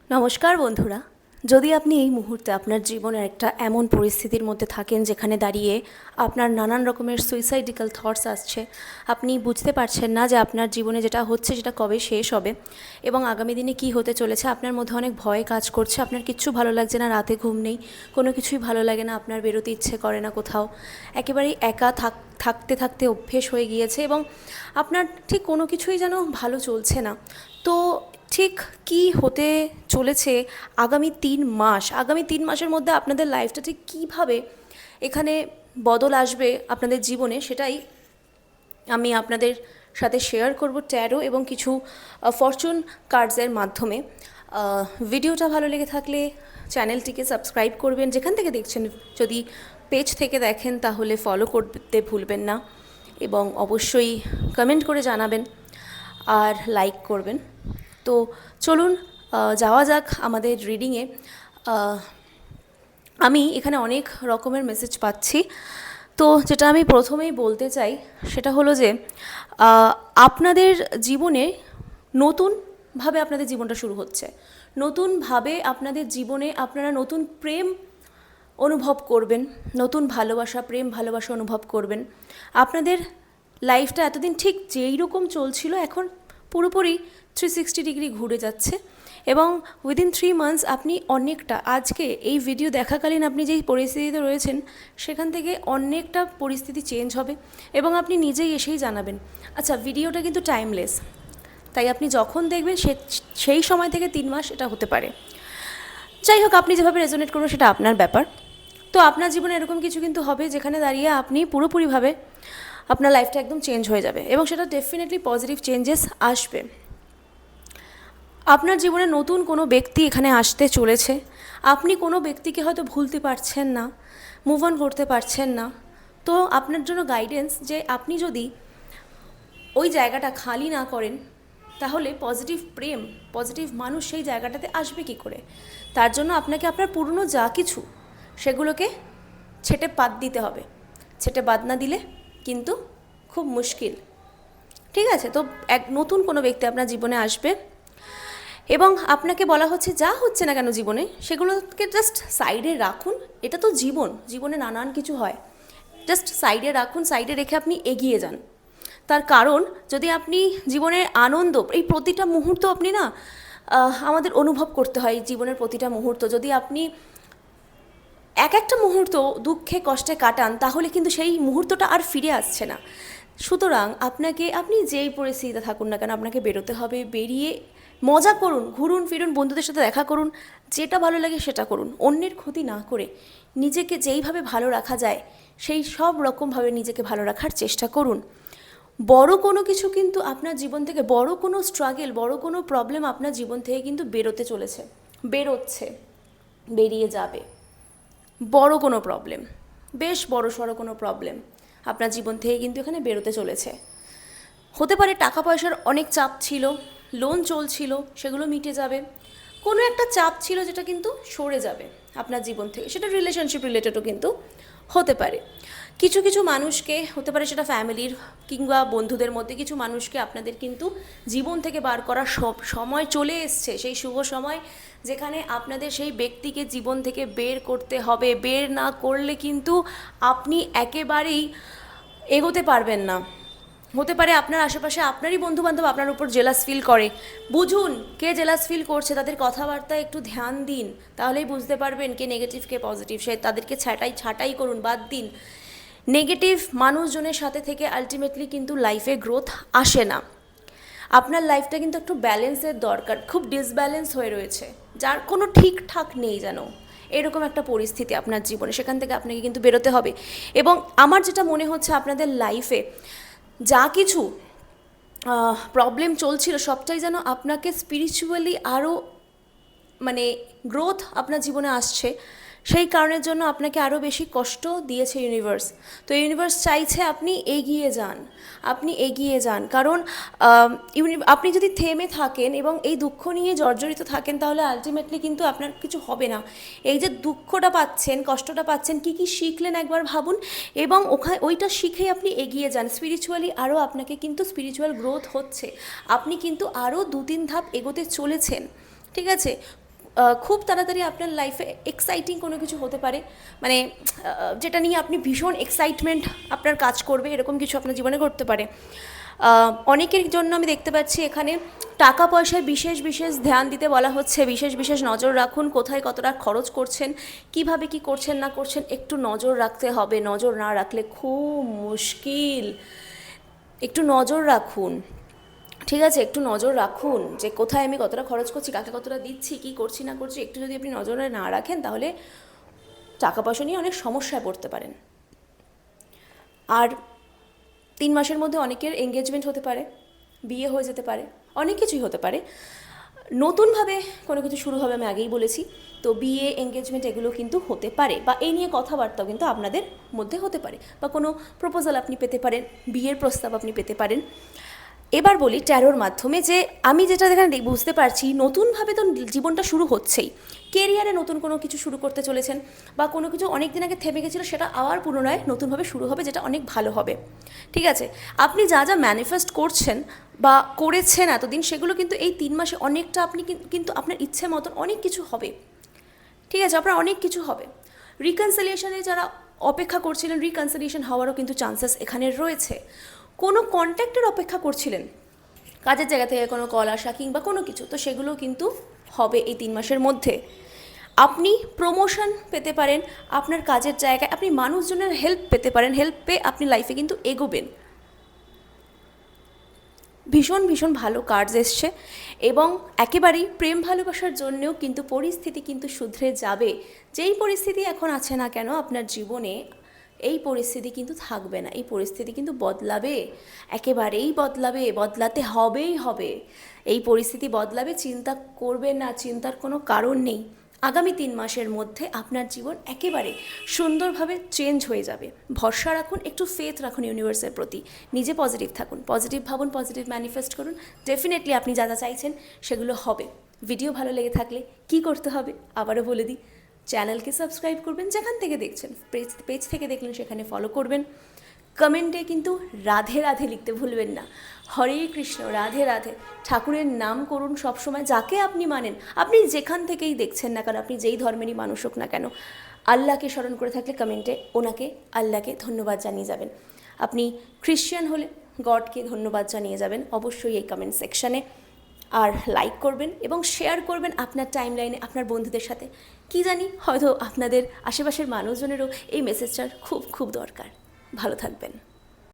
নমস্কার বন্ধুরা। যদি আপনি এই মুহূর্তে আপনার জীবনের একটা এমন পরিস্থিতির মধ্যে থাকেন যেখানে দাঁড়িয়ে আপনার নানান রকমের সুইসাইডিক্যাল থটস আসছে, আপনি বুঝতে পারছেন না যে আপনার জীবনে যেটা হচ্ছে সেটা কবে শেষ হবে এবং আগামী দিনে কী হতে চলেছে, আপনার মধ্যে অনেক ভয় কাজ করছে, আপনার কিচ্ছু ভালো লাগছে না, রাতে ঘুম নেই, কোনো কিছুই ভালো লাগে না, আপনার বেরোতে ইচ্ছে করে না কোথাও, একেবারেই একা থাকতে থাকতে অভ্যেস হয়ে গিয়েছে এবং আপনার ঠিক কোনো কিছুই যেন ভালো চলছে না। তো ঠিক কি হতে চলেছে আগামী 3 মাসের মধ্যে আপনাদের লাইফটা ঠিক কীভাবে এখানে বদল আসবে আপনাদের জীবনে, সেটাই আমি আপনাদের সাথে শেয়ার করব ট্যারো এবং কিছু ফরচুন কার্ডসের মাধ্যমে। ভিডিওটা ভালো লেগে থাকলে চ্যানেলটিকে সাবস্ক্রাইব করবেন, যেখান থেকে দেখছেন যদি পেজ থেকে দেখেন তাহলে ফলো করতে ভুলবেন না এবং অবশ্যই কমেন্ট করে জানাবেন আর লাইক করবেন। তো চলুন যাওয়া যাক আমাদের রিডিংয়ে। আমি এখানে অনেক রকমের মেসেজ পাচ্ছি, তো যেটা আমি প্রথমেই বলতে চাই সেটা হলো যে আপনাদের জীবনে নতুনভাবে আপনাদের জীবনটা শুরু হচ্ছে, নতুনভাবে আপনাদের জীবনে আপনারা নতুন প্রেম অনুভব করবেন, নতুন ভালোবাসা, প্রেম ভালোবাসা অনুভব করবেন। আপনাদের লাইফটা এতদিন ঠিক যেই রকম চলছিল এখন পুরোপুরি 360 ডিগ্রি ঘুরে যাচ্ছে এবং উইদিন 3 মান্থস আপনি অনেকটা, আজকে এই ভিডিও দেখাকালীন আপনি যেই পরিস্থিতিতে রয়েছেন সেখান থেকে অনেকটা পরিস্থিতি চেঞ্জ হবে এবং আপনি নিজেই এসেই জানাবেন। আচ্ছা, ভিডিওটা কিন্তু টাইমলেস, তাই আপনি যখন দেখবেন সেই সময় থেকে 3 মাস এটা হতে পারে। যাই হোক, আপনি যেভাবে রেজোনেট করবেন সেটা আপনার ব্যাপার। তো আপনার জীবনে এরকম কিছু কিন্তু হবে যেখানে দাঁড়িয়ে আপনি পুরোপুরিভাবে আপনার লাইফটা একদম চেঞ্জ হয়ে যাবে এবং সেটা ডেফিনেটলি পজিটিভ চেঞ্জেস আসবে। আপনার জীবনে নতুন কোনো ব্যক্তি এখানে আসতে চলেছে। আপনি কোনো ব্যক্তিকে হয়তো ভুলতে পারছেন না, মুভ অন করতে পারছেন না। তো আপনার জন্য গাইডেন্স যে আপনি যদি ওই জায়গাটা খালি না করেন তাহলে পজিটিভ প্রেম, পজিটিভ মানুষ সেই জায়গাটাতে আসবে কী করে। তার জন্য আপনাকে আপনার পুরনো যা কিছু সেগুলোকে ছেঁটে বাদ দিতে হবে। ছেঁটে বাদ না দিলে কিন্তু খুব মুশকিল। ঠিক আছে, তো এক নতুন কোনো ব্যক্তি আপনার জীবনে আসবে এবং আপনাকে বলা হচ্ছে যা হচ্ছে না কেন জীবনে সেগুলোকে জাস্ট সাইডে রাখুন। এটা তো জীবনে নানান কিছু হয়, জাস্ট সাইডে রাখুন, সাইডে রেখে আপনি এগিয়ে যান। তার কারণ যদি আপনি জীবনের আনন্দ, এই প্রতিটা মুহূর্ত আপনি না আমাদের অনুভব করতে হয়, জীবনের প্রতিটা মুহূর্ত যদি আপনি একটা মুহূর্ত দুঃখে কষ্টে কাটান তাহলে কিন্তু সেই মুহূর্তটা আর ফিরে আসছে না। সুতরাং আপনি যেই পরিস্থিতিতে থাকুন না কেন আপনাকে বেরোতে হবে, বেরিয়ে মজা করুন, ঘুরুন ফিরুন, বন্ধুদের সাথে দেখা করুন, যেটা ভালো লাগে সেটা করুন, অন্যের ক্ষতি না করে নিজেকে যেইভাবে ভালো রাখা যায় সেই সব রকমভাবে নিজেকে ভালো রাখার চেষ্টা করুন। বড় কোনো কিছু কিন্তু আপনার জীবন থেকে, বড় কোনো স্ট্রাগল, বড় কোনো প্রবলেম আপনার জীবন থেকে কিন্তু বেরোচ্ছে, বেরিয়ে যাবে। বড় কোনো প্রবলেম, বেশ বড় সড়ো কোনো প্রবলেম আপনার জীবন থেকে কিন্তু এখানে বেরোতে চলেছে। হতে পারে টাকা পয়সার অনেক চাপ ছিল, লোন চলছিল, সেগুলো মিটে যাবে। কোনো একটা চাপ ছিল যেটা কিন্তু সরে যাবে আপনার জীবন থেকে, সেটা রিলেশনশিপ রিলেটেডও কিন্তু হতে পারে। কিছু কিছু মানুষকে, হতে পারে সেটা ফ্যামিলির কিংবা বন্ধুদের মধ্যে কিছু মানুষকে আপনাদের কিন্তু জীবন থেকে বার করার সব সময় চলে এসছে, সেই শুভ সময় যেখানে আপনাদের সেই ব্যক্তিকে জীবন থেকে বের করতে হবে। বের না করলে কিন্তু আপনি একেবারেই এগোতে পারবেন না। হতে পারে আপনার আশেপাশে আপনারই বন্ধুবান্ধব আপনার উপর জেলাস ফিল করে, বুঝুন কে জেলাস ফিল করছে, তাদের কথাবার্তায় একটু ধ্যান দিন, তাহলেই বুঝতে পারবেন কে নেগেটিভ কে পজিটিভ। সে তাদেরকে ছাঁটাই করুন, বাদ দিন। নেগেটিভ মানুষজনের সাথে থেকে আলটিমেটলি কিন্তু লাইফে গ্রোথ আসে না। আপনার লাইফটা কিন্তু একটু ব্যালেন্সের দরকার, খুব ডিসব্যালেন্স হয়ে রয়েছে, যার কোনো ঠিকঠাক নেই যেন, এরকম একটা পরিস্থিতি আপনার জীবনে, সেখান থেকে আপনাকে কিন্তু বেরোতে হবে। এবং আমার যেটা মনে হচ্ছে আপনাদের লাইফে যা কিছু প্রবলেম চলছিল সবটাই যেন আপনাকে স্পিরিচুয়ালি আরও গ্রোথ আপনার জীবনে আসছে, সেই কারণের জন্য আপনাকে আরও বেশি কষ্ট দিয়েছে ইউনিভার্স। তো ইউনিভার্স চাইছে আপনি এগিয়ে যান, কারণ আপনি যদি থেমে থাকেন এবং এই দুঃখ নিয়ে জর্জরিত থাকেন তাহলে আলটিমেটলি কিন্তু আপনার কিছু হবে না। এই যে দুঃখটা পাচ্ছেন, কষ্টটা পাচ্ছেন, কী শিখলেন একবার ভাবুন এবং ওইটা শিখেই আপনি এগিয়ে যান। স্পিরিচুয়ালি আরও আপনাকে কিন্তু স্পিরিচুয়াল গ্রোথ হচ্ছে, আপনি কিন্তু আরও 2-3 ধাপ এগোতে চলেছেন। ঠিক আছে, খুব তাড়াতাড়ি আপনার লাইফে এক্সাইটিং কোনো কিছু হতে পারে, মানে যেটা নিয়ে আপনি ভীষণ এক্সাইটমেন্ট আপনার কাজ করবে, এরকম কিছু আপনার জীবনে ঘটতে পারে। অনেকের জন্য আমি দেখতে পাচ্ছি এখানে টাকা পয়সায় বিশেষ বিশেষ ধ্যান দিতে বলা হচ্ছে, বিশেষ বিশেষ নজর রাখুন, কোথায় কতটা খরচ করছেন, কিভাবে কি করছেন না করছেন, একটু নজর রাখতে হবে। নজর না রাখলে খুব মুশকিল। একটু নজর রাখুন, ঠিক আছে? একটু নজর রাখুন যে কোথায় আমি কতটা খরচ করছি, কাকে কতটা দিচ্ছি, কী করছি না করছি। একটু যদি আপনি নজরে না রাখেন তাহলে টাকা পয়সা নিয়ে অনেক সমস্যায় পড়তে পারেন। আর 3 মাসের মধ্যে অনেকের এঙ্গেজমেন্ট হতে পারে, বিয়ে হয়ে যেতে পারে, অনেক কিছুই হতে পারে। নতুনভাবে কোনো কিছু শুরু হবে, আমি আগেই বলেছি। তো বিয়ে, এঙ্গেজমেন্ট এগুলো কিন্তু হতে পারে, বা এই নিয়ে কথাবার্তাও কিন্তু আপনাদের মধ্যে হতে পারে, বা কোনো প্রপোজাল আপনি পেতে পারেন, বিয়ের প্রস্তাব আপনি পেতে পারেন। এবার বলি ট্যারোর মাধ্যমে যে আমি যেটা এখানে বুঝতে পারছি, নতুনভাবে তো জীবনটা শুরু হচ্ছেই। কেরিয়ারে নতুন কোনো কিছু শুরু করতে চলেছেন, বা কোনো কিছু অনেক দিন আগে থেমে গেছিলো সেটা আবার পুনরায় নতুনভাবে শুরু হবে, যেটা অনেক ভালো হবে। ঠিক আছে? আপনি যা যা ম্যানিফেস্ট করছেন বা করেছেন এতদিন, সেগুলো কিন্তু এই 3 মাসে অনেকটা আপনি কিন্তু আপনার ইচ্ছে মতন অনেক কিছু হবে। ঠিক আছে? আপনার অনেক কিছু হবে। রিকনসিলিয়েশনে যারা অপেক্ষা করছিলেন, রিকনসিলিয়েশন হওয়ারও কিন্তু চান্সেস এখানে রয়েছে। কোনো কন্ট্যাক্টের অপেক্ষা করছিলেন, কাজের জায়গা থেকে কোনো কল আসা কিংবা কোনো কিছু, তো সেগুলো কিন্তু হবে এই 3 মাসের মধ্যে। আপনি প্রমোশন পেতে পারেন আপনার কাজের জায়গায়, আপনি মানুষজনের হেল্প পেতে পারেন, হেল্প পেয়ে আপনি লাইফে কিন্তু এগোবেন। ভীষণ ভীষণ ভালো কার্ডস এসছে, এবং একেবারেই প্রেম ভালোবাসার জন্যেও কিন্তু পরিস্থিতি কিন্তু শুধরে যাবে। যেই পরিস্থিতি এখন আছে না কেন আপনার জীবনে, এই পরিস্থিতি কিন্তু থাকবে না, এই পরিস্থিতি কিন্তু বদলাবে, একেবারেই বদলাবে, বদলাতে হবেই হবে। এই পরিস্থিতি বদলাবে, চিন্তা করবেন না, চিন্তার কোনো কারণ নেই। আগামী 3 মাসের মধ্যে আপনার জীবন একেবারে সুন্দরভাবে চেঞ্জ হয়ে যাবে। ভরসা রাখুন, একটু ফেথ রাখুন ইউনিভার্সের প্রতি, নিজে পজিটিভ থাকুন, পজিটিভ ভাবুন, পজিটিভ ম্যানিফেস্ট করুন। ডেফিনেটলি আপনি যা যা চাইছেন সেগুলো হবে। ভিডিও ভালো লেগে থাকলে কি করতে হবে আবারও বলে দিই, চ্যানেলকে সাবস্ক্রাইব করবেন, যেখান থেকে দেখছেন, পেজ থেকে দেখলেন সেখানে ফলো করবেন। কমেন্টে কিন্তু রাধে রাধে লিখতে ভুলবেন না। হরে কৃষ্ণ, রাধে রাধে, ঠাকুরের নাম করুন সবসময়, যাকে আপনি মানেন, আপনি যেখান থেকেই দেখছেন না কেন, আপনি যেই ধর্মেরই মানুষ হোক না কেন, আল্লাহকে স্মরণ করে থাকলে কমেন্টে ওনাকে, আল্লাহকে ধন্যবাদ জানিয়ে যাবেন। আপনি খ্রিশ্চান হলে গডকে ধন্যবাদ জানিয়ে যাবেন অবশ্যই এই কমেন্ট সেকশানে। আর লাইক করবেন এবং শেয়ার করবেন আপনার টাইমলাইনে আপনার বন্ধুদের সাথে। কি জানি, হয়তো আপনাদের আশেপাশের মানুষজনেরও এই মেসেজটার খুব খুব দরকার। ভালো থাকবেন।